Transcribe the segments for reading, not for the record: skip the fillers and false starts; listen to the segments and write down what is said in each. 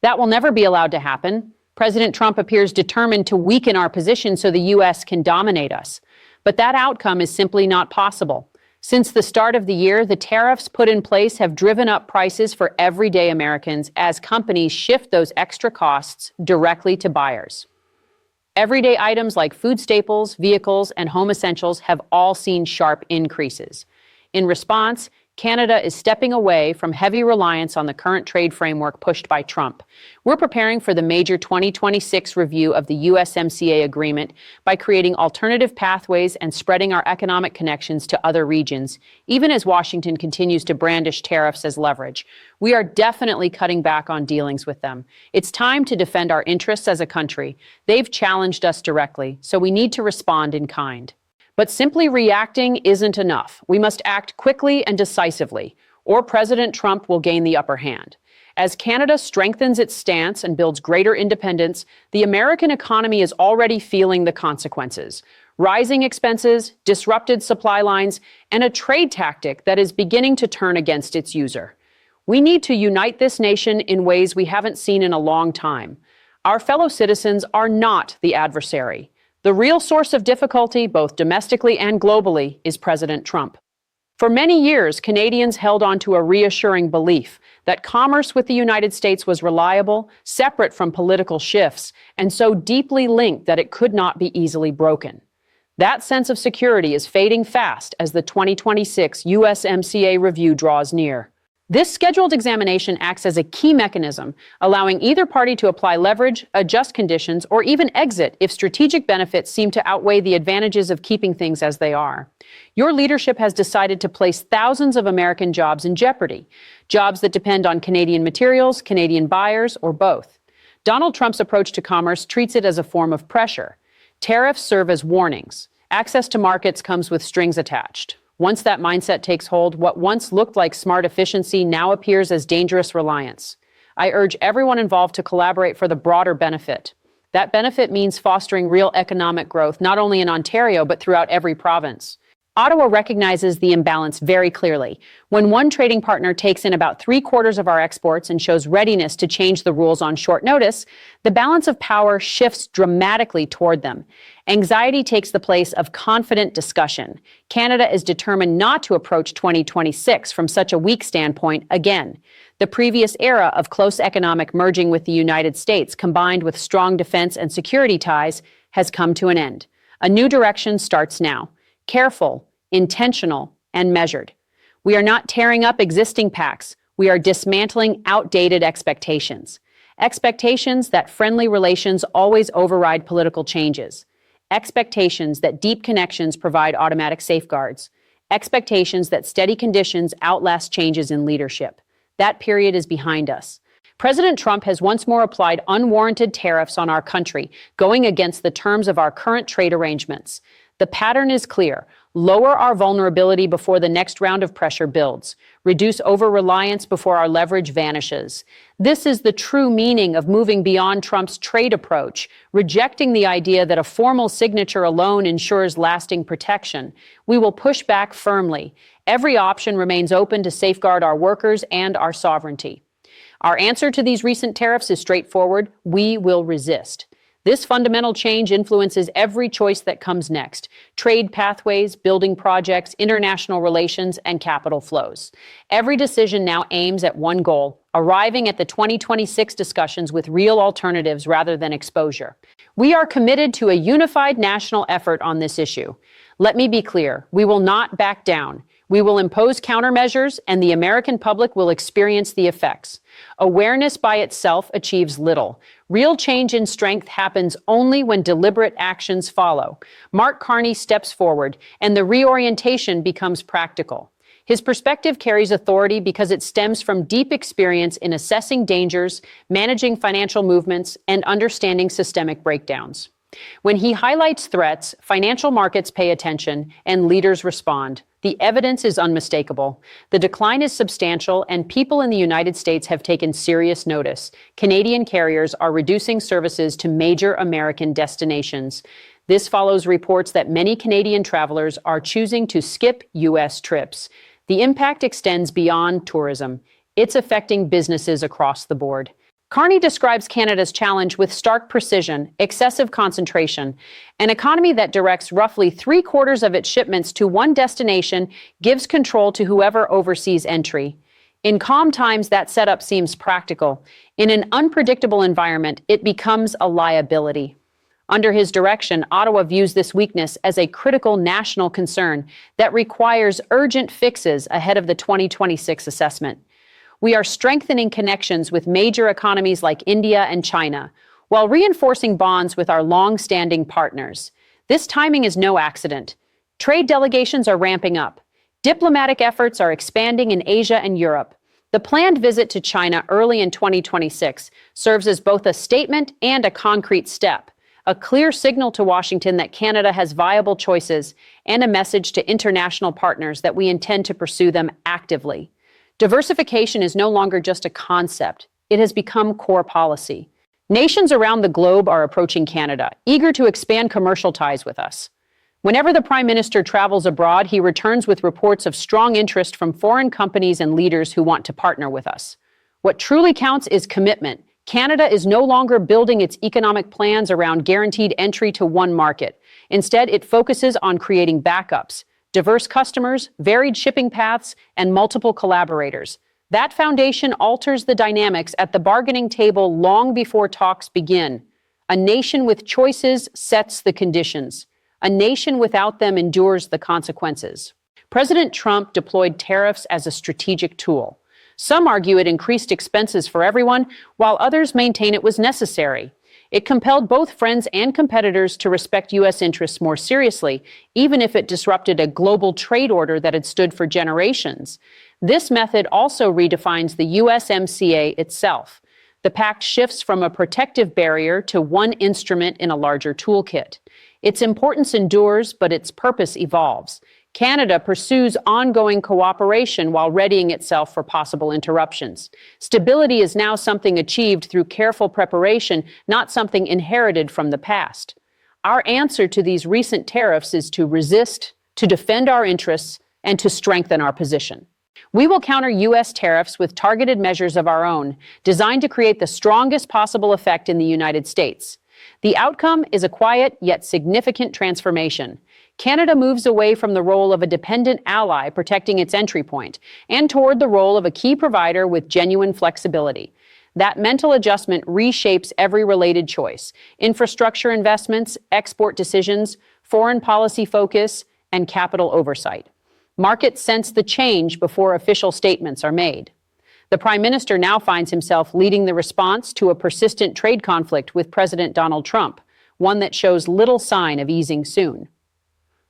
That will never be allowed to happen. President Trump appears determined to weaken our position so the U.S. can dominate us. But that outcome is simply not possible. Since the start of the year, the tariffs put in place have driven up prices for everyday Americans as companies shift those extra costs directly to buyers. Everyday items like food staples, vehicles, and home essentials have all seen sharp increases. In response, Canada is stepping away from heavy reliance on the current trade framework pushed by Trump. We're preparing for the major 2026 review of the USMCA agreement by creating alternative pathways and spreading our economic connections to other regions, even as Washington continues to brandish tariffs as leverage. We are definitely cutting back on dealings with them. It's time to defend our interests as a country. They've challenged us directly, so we need to respond in kind. But simply reacting isn't enough. We must act quickly and decisively, or President Trump will gain the upper hand. As Canada strengthens its stance and builds greater independence, the American economy is already feeling the consequences. Rising expenses, disrupted supply lines, and a trade tactic that is beginning to turn against its user. We need to unite this nation in ways we haven't seen in a long time. Our fellow citizens are not the adversary. The real source of difficulty, both domestically and globally, is President Trump. For many years, Canadians held on to a reassuring belief that commerce with the United States was reliable, separate from political shifts, and so deeply linked that it could not be easily broken. That sense of security is fading fast as the 2026 USMCA review draws near. This scheduled examination acts as a key mechanism, allowing either party to apply leverage, adjust conditions, or even exit if strategic benefits seem to outweigh the advantages of keeping things as they are. Your leadership has decided to place thousands of American jobs in jeopardy, jobs that depend on Canadian materials, Canadian buyers, or both. Donald Trump's approach to commerce treats it as a form of pressure. Tariffs serve as warnings. Access to markets comes with strings attached. Once that mindset takes hold, what once looked like smart efficiency now appears as dangerous reliance. I urge everyone involved to collaborate for the broader benefit. That benefit means fostering real economic growth, not only in Ontario, but throughout every province. Ottawa recognizes the imbalance very clearly. When one trading partner takes in about 3/4 of our exports and shows readiness to change the rules on short notice, the balance of power shifts dramatically toward them. Anxiety takes the place of confident discussion. Canada is determined not to approach 2026 from such a weak standpoint again. The previous era of close economic merging with the United States, combined with strong defense and security ties, has come to an end. A new direction starts now. Careful, intentional, and measured. We are not tearing up existing pacts. We are dismantling outdated expectations. Expectations that friendly relations always override political changes. Expectations that deep connections provide automatic safeguards. Expectations that steady conditions outlast changes in leadership. That period is behind us. President Trump has once more applied unwarranted tariffs on our country, going against the terms of our current trade arrangements. The pattern is clear. Lower our vulnerability before the next round of pressure builds. Reduce over-reliance before our leverage vanishes. This is the true meaning of moving beyond Trump's trade approach, rejecting the idea that a formal signature alone ensures lasting protection. We will push back firmly. Every option remains open to safeguard our workers and our sovereignty. Our answer to these recent tariffs is straightforward. We will resist. This fundamental change influences every choice that comes next: trade pathways, building projects, international relations, and capital flows. Every decision now aims at one goal: arriving at the 2026 discussions with real alternatives rather than exposure. We are committed to a unified national effort on this issue. Let me be clear: we will not back down. We will impose countermeasures, and the American public will experience the effects. Awareness by itself achieves little. Real change in strength happens only when deliberate actions follow. Mark Carney steps forward, and the reorientation becomes practical. His perspective carries authority because it stems from deep experience in assessing dangers, managing financial movements, and understanding systemic breakdowns. When he highlights threats, financial markets pay attention and leaders respond. The evidence is unmistakable. The decline is substantial, and people in the United States have taken serious notice. Canadian carriers are reducing services to major American destinations. This follows reports that many Canadian travelers are choosing to skip U.S. trips. The impact extends beyond tourism. It's affecting businesses across the board. Carney describes Canada's challenge with stark precision, excessive concentration. An economy that directs roughly 3/4 of its shipments to one destination gives control to whoever oversees entry. In calm times, that setup seems practical. In an unpredictable environment, it becomes a liability. Under his direction, Ottawa views this weakness as a critical national concern that requires urgent fixes ahead of the 2026 assessment. We are strengthening connections with major economies like India and China, while reinforcing bonds with our long-standing partners. This timing is no accident. Trade delegations are ramping up. Diplomatic efforts are expanding in Asia and Europe. The planned visit to China early in 2026 serves as both a statement and a concrete step, a clear signal to Washington that Canada has viable choices, and a message to international partners that we intend to pursue them actively. Diversification is no longer just a concept. It has become core policy. Nations around the globe are approaching Canada, eager to expand commercial ties with us. Whenever the Prime Minister travels abroad, he returns with reports of strong interest from foreign companies and leaders who want to partner with us. What truly counts is commitment. Canada is no longer building its economic plans around guaranteed entry to one market. Instead, it focuses on creating backups, diverse customers, varied shipping paths, and multiple collaborators. That foundation alters the dynamics at the bargaining table long before talks begin. A nation with choices sets the conditions. A nation without them endures the consequences. President Trump deployed tariffs as a strategic tool. Some argue it increased expenses for everyone, while others maintain it was necessary. It compelled both friends and competitors to respect U.S. interests more seriously, even if it disrupted a global trade order that had stood for generations. This method also redefines the USMCA itself. The pact shifts from a protective barrier to one instrument in a larger toolkit. Its importance endures, but its purpose evolves. Canada pursues ongoing cooperation while readying itself for possible interruptions. Stability is now something achieved through careful preparation, not something inherited from the past. Our answer to these recent tariffs is to resist, to defend our interests, and to strengthen our position. We will counter U.S. tariffs with targeted measures of our own, designed to create the strongest possible effect in the United States. The outcome is a quiet yet significant transformation. Canada moves away from the role of a dependent ally protecting its entry point and toward the role of a key provider with genuine flexibility. That mental adjustment reshapes every related choice: infrastructure investments, export decisions, foreign policy focus, and capital oversight. Markets sense the change before official statements are made. The Prime Minister now finds himself leading the response to a persistent trade conflict with President Donald Trump, one that shows little sign of easing soon.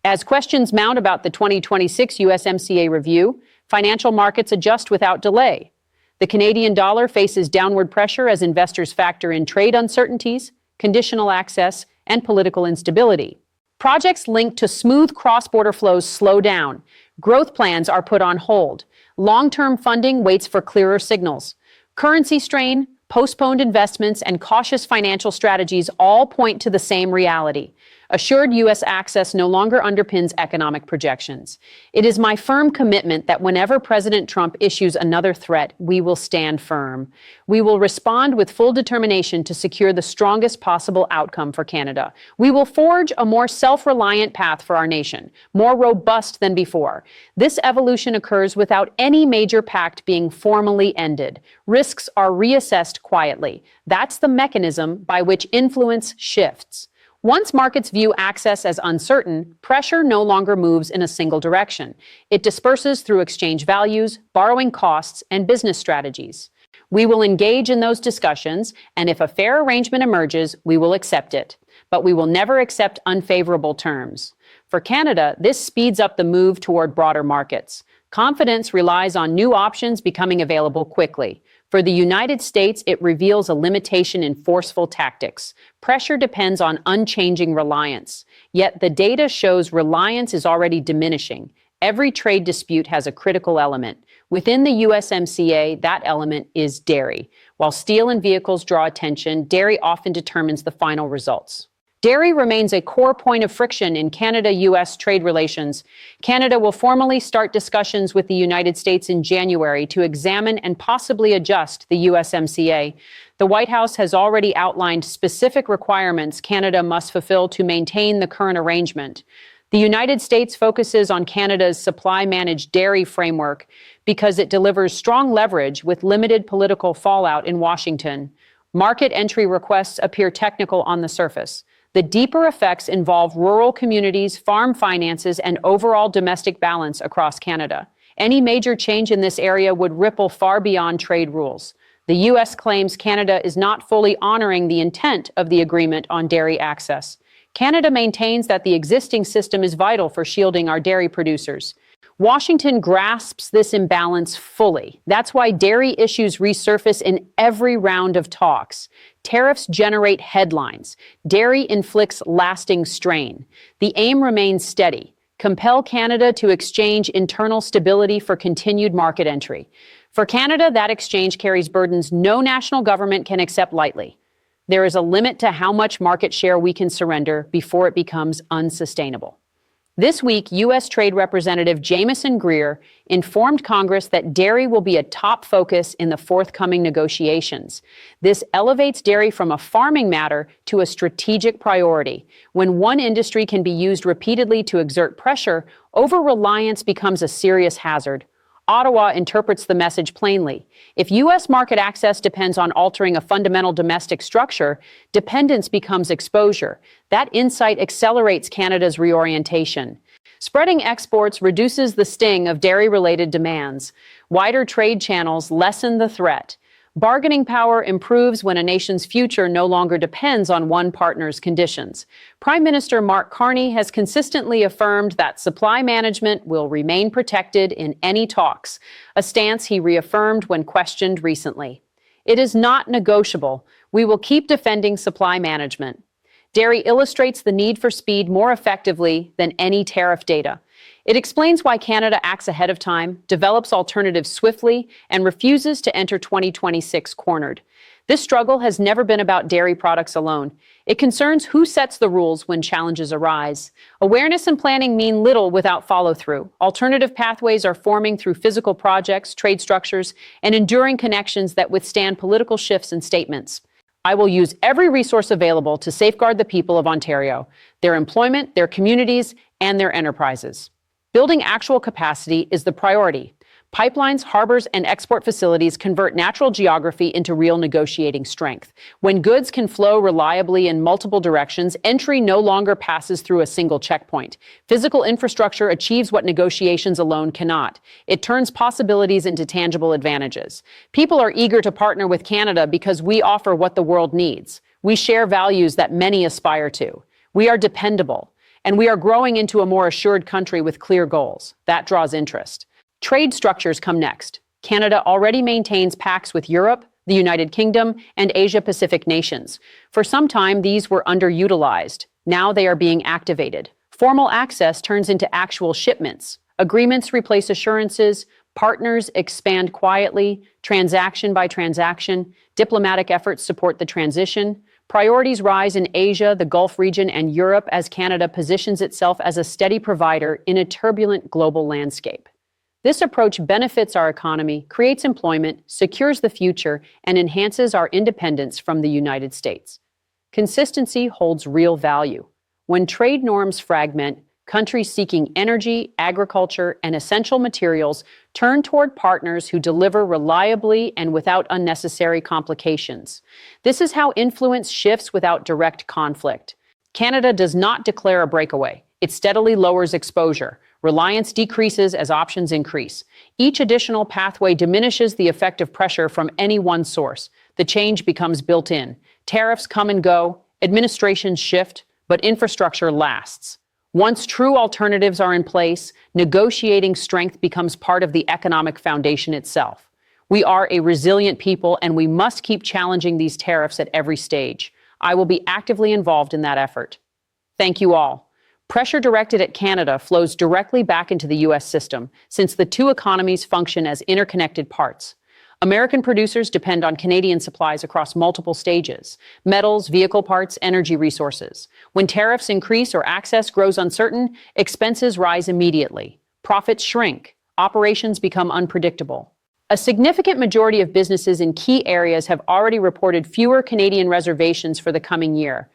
As questions mount about the 2026 USMCA review, financial markets adjust without delay. The Canadian dollar faces downward pressure as investors factor in trade uncertainties, conditional access, and political instability. Projects linked to smooth cross-border flows slow down. Growth plans are put on hold. Long-term funding waits for clearer signals. Currency strain, postponed investments, and cautious financial strategies all point to the same reality. Assured U.S. access no longer underpins economic projections. It is my firm commitment that whenever President Trump issues another threat, we will stand firm. We will respond with full determination to secure the strongest possible outcome for Canada. We will forge a more self-reliant path for our nation, more robust than before. This evolution occurs without any major pact being formally ended. Risks are reassessed quietly. That's the mechanism by which influence shifts. Once markets view access as uncertain, pressure no longer moves in a single direction. It disperses through exchange values, borrowing costs, and business strategies. We will engage in those discussions, and if a fair arrangement emerges, we will accept it. But we will never accept unfavorable terms. For Canada, this speeds up the move toward broader markets. Confidence relies on new options becoming available quickly. For the United States, it reveals a limitation in forceful tactics. Pressure depends on unchanging reliance. Yet the data shows reliance is already diminishing. Every trade dispute has a critical element. Within the USMCA, that element is dairy. While steel and vehicles draw attention, dairy often determines the final results. Dairy remains a core point of friction in Canada-US trade relations. Canada will formally start discussions with the United States in January to examine and possibly adjust the USMCA. The White House has already outlined specific requirements Canada must fulfill to maintain the current arrangement. The United States focuses on Canada's supply-managed dairy framework because it delivers strong leverage with limited political fallout in Washington. Market entry requests appear technical on the surface. The deeper effects involve rural communities, farm finances, and overall domestic balance across Canada. Any major change in this area would ripple far beyond trade rules. The U.S. claims Canada is not fully honoring the intent of the agreement on dairy access. Canada maintains that the existing system is vital for shielding our dairy producers. Washington grasps this imbalance fully. That's why dairy issues resurface in every round of talks. Tariffs generate headlines. Dairy inflicts lasting strain. The aim remains steady: compel Canada to exchange internal stability for continued market entry. For Canada, that exchange carries burdens no national government can accept lightly. There is a limit to how much market share we can surrender before it becomes unsustainable. This week, U.S. Trade Representative Jamieson Greer informed Congress that dairy will be a top focus in the forthcoming negotiations. This elevates dairy from a farming matter to a strategic priority. When one industry can be used repeatedly to exert pressure, over-reliance becomes a serious hazard. Ottawa interprets the message plainly. If U.S. market access depends on altering a fundamental domestic structure, dependence becomes exposure. That insight accelerates Canada's reorientation. Spreading exports reduces the sting of dairy-related demands. Wider trade channels lessen the threat. Bargaining power improves when a nation's future no longer depends on one partner's conditions. Prime Minister Mark Carney has consistently affirmed that supply management will remain protected in any talks, a stance he reaffirmed when questioned recently. It is not negotiable. We will keep defending supply management. Dairy illustrates the need for speed more effectively than any tariff data. It explains why Canada acts ahead of time, develops alternatives swiftly, and refuses to enter 2026 cornered. This struggle has never been about dairy products alone. It concerns who sets the rules when challenges arise. Awareness and planning mean little without follow-through. Alternative pathways are forming through physical projects, trade structures, and enduring connections that withstand political shifts and statements. I will use every resource available to safeguard the people of Ontario, their employment, their communities, and their enterprises. Building actual capacity is the priority. Pipelines, harbors, and export facilities convert natural geography into real negotiating strength. When goods can flow reliably in multiple directions, entry no longer passes through a single checkpoint. Physical infrastructure achieves what negotiations alone cannot. It turns possibilities into tangible advantages. People are eager to partner with Canada because we offer what the world needs. We share values that many aspire to. We are dependable. And we are growing into a more assured country with clear goals. That draws interest. Trade structures come next. Canada already maintains pacts with Europe, the United Kingdom, and Asia-Pacific nations. For some time, these were underutilized. Now they are being activated. Formal access turns into actual shipments. Agreements replace assurances. Partners expand quietly, transaction by transaction. Diplomatic efforts support the transition. Priorities rise in Asia, the Gulf region, and Europe as Canada positions itself as a steady provider in a turbulent global landscape. This approach benefits our economy, creates employment, secures the future, and enhances our independence from the United States. Consistency holds real value. When trade norms fragment, countries seeking energy, agriculture, and essential materials turn toward partners who deliver reliably and without unnecessary complications. This is how influence shifts without direct conflict. Canada does not declare a breakaway. It steadily lowers exposure. Reliance decreases as options increase. Each additional pathway diminishes the effect of pressure from any one source. The change becomes built in. Tariffs come and go, administrations shift, but infrastructure lasts. Once true alternatives are in place, negotiating strength becomes part of the economic foundation itself. We are a resilient people, and we must keep challenging these tariffs at every stage. I will be actively involved in that effort. Thank you all. Pressure directed at Canada flows directly back into the U.S. system, since the two economies function as interconnected parts. American producers depend on Canadian supplies across multiple stages: metals, vehicle parts, energy resources. When tariffs increase or access grows uncertain, expenses rise immediately. Profits shrink. Operations become unpredictable. A significant majority of businesses in key areas have already reported fewer Canadian reservations for the coming year.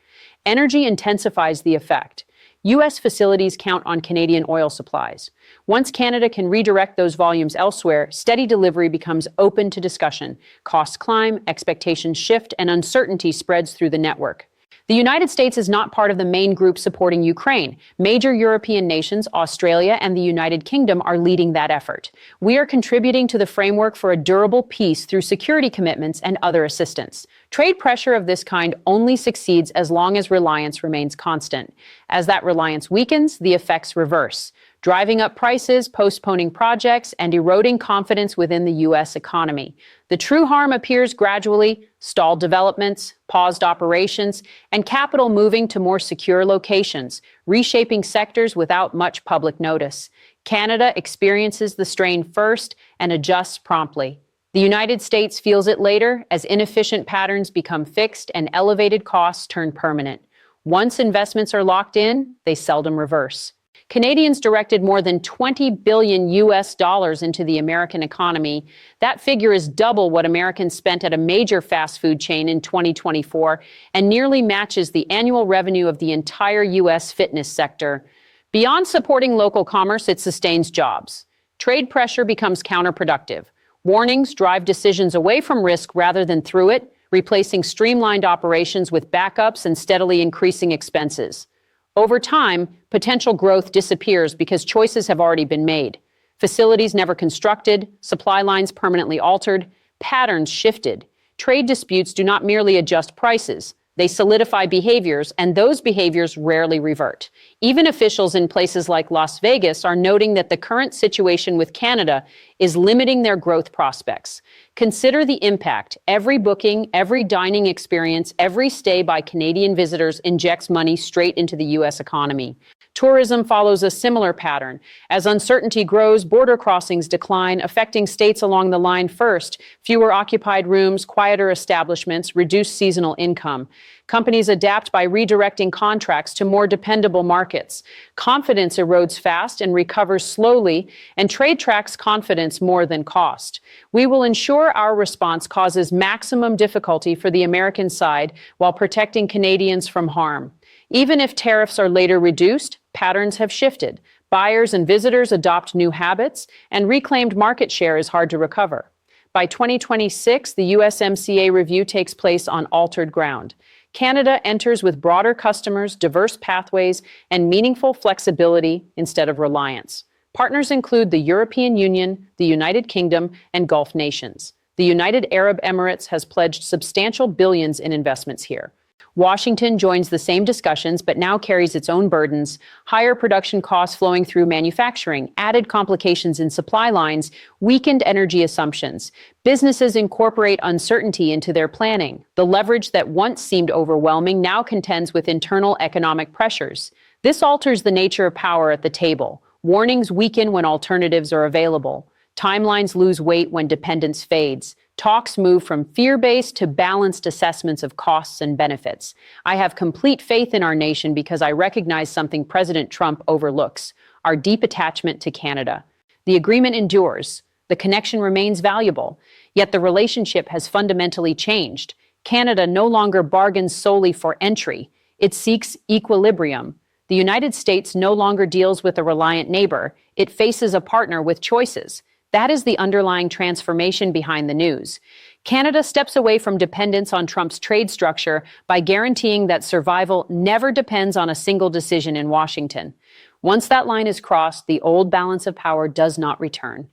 Energy intensifies the effect. U.S. facilities count on Canadian oil supplies. Once Canada can redirect those volumes elsewhere, steady delivery becomes open to discussion. Costs climb, expectations shift, and uncertainty spreads through the network. The United States is not part of the main group supporting Ukraine. Major European nations, Australia and the United Kingdom, are leading that effort. We are contributing to the framework for a durable peace through security commitments and other assistance. Trade pressure of this kind only succeeds as long as reliance remains constant. As that reliance weakens, the effects reverse, driving up prices, postponing projects, and eroding confidence within the U.S. economy. The true harm appears gradually: stalled developments, paused operations, and capital moving to more secure locations, reshaping sectors without much public notice. Canada experiences the strain first and adjusts promptly. The United States feels it later as inefficient patterns become fixed and elevated costs turn permanent. Once investments are locked in, they seldom reverse. Canadians directed more than $20 billion into the American economy. That figure is double what Americans spent at a major fast food chain in 2024 and nearly matches the annual revenue of the entire U.S. fitness sector. Beyond supporting local commerce, it sustains jobs. Trade pressure becomes counterproductive. Warnings drive decisions away from risk rather than through it, replacing streamlined operations with backups and steadily increasing expenses. Over time, potential growth disappears because choices have already been made. Facilities never constructed, supply lines permanently altered, patterns shifted. Trade disputes do not merely adjust prices. They solidify behaviors, and those behaviors rarely revert. Even officials in places like Las Vegas are noting that the current situation with Canada is limiting their growth prospects. Consider the impact. Every booking, every dining experience, every stay by Canadian visitors injects money straight into the U.S. economy. Tourism follows a similar pattern. As uncertainty grows, border crossings decline, affecting states along the line first. Fewer occupied rooms, quieter establishments, reduced seasonal income. Companies adapt by redirecting contracts to more dependable markets. Confidence erodes fast and recovers slowly, and trade tracks confidence more than cost. We will ensure our response causes maximum difficulty for the American side while protecting Canadians from harm. Even if tariffs are later reduced, patterns have shifted. Buyers and visitors adopt new habits, and reclaimed market share is hard to recover. By 2026, the USMCA review takes place on altered ground. Canada enters with broader customers, diverse pathways, and meaningful flexibility instead of reliance. Partners include the European Union, the United Kingdom, and Gulf nations. The United Arab Emirates has pledged substantial billions in investments here. Washington joins the same discussions, but now carries its own burdens: higher production costs flowing through manufacturing, added complications in supply lines, weakened energy assumptions. Businesses incorporate uncertainty into their planning. The leverage that once seemed overwhelming now contends with internal economic pressures. This alters the nature of power at the table. Warnings weaken when alternatives are available. Timelines lose weight when dependence fades. Talks move from fear-based to balanced assessments of costs and benefits. I have complete faith in our nation because I recognize something President Trump overlooks: our deep attachment to Canada. The agreement endures. The connection remains valuable. Yet the relationship has fundamentally changed. Canada no longer bargains solely for entry. It seeks equilibrium. The United States no longer deals with a reliant neighbor. It faces a partner with choices. That is the underlying transformation behind the news. Canada steps away from dependence on Trump's trade structure by guaranteeing that survival never depends on a single decision in Washington. Once that line is crossed, the old balance of power does not return.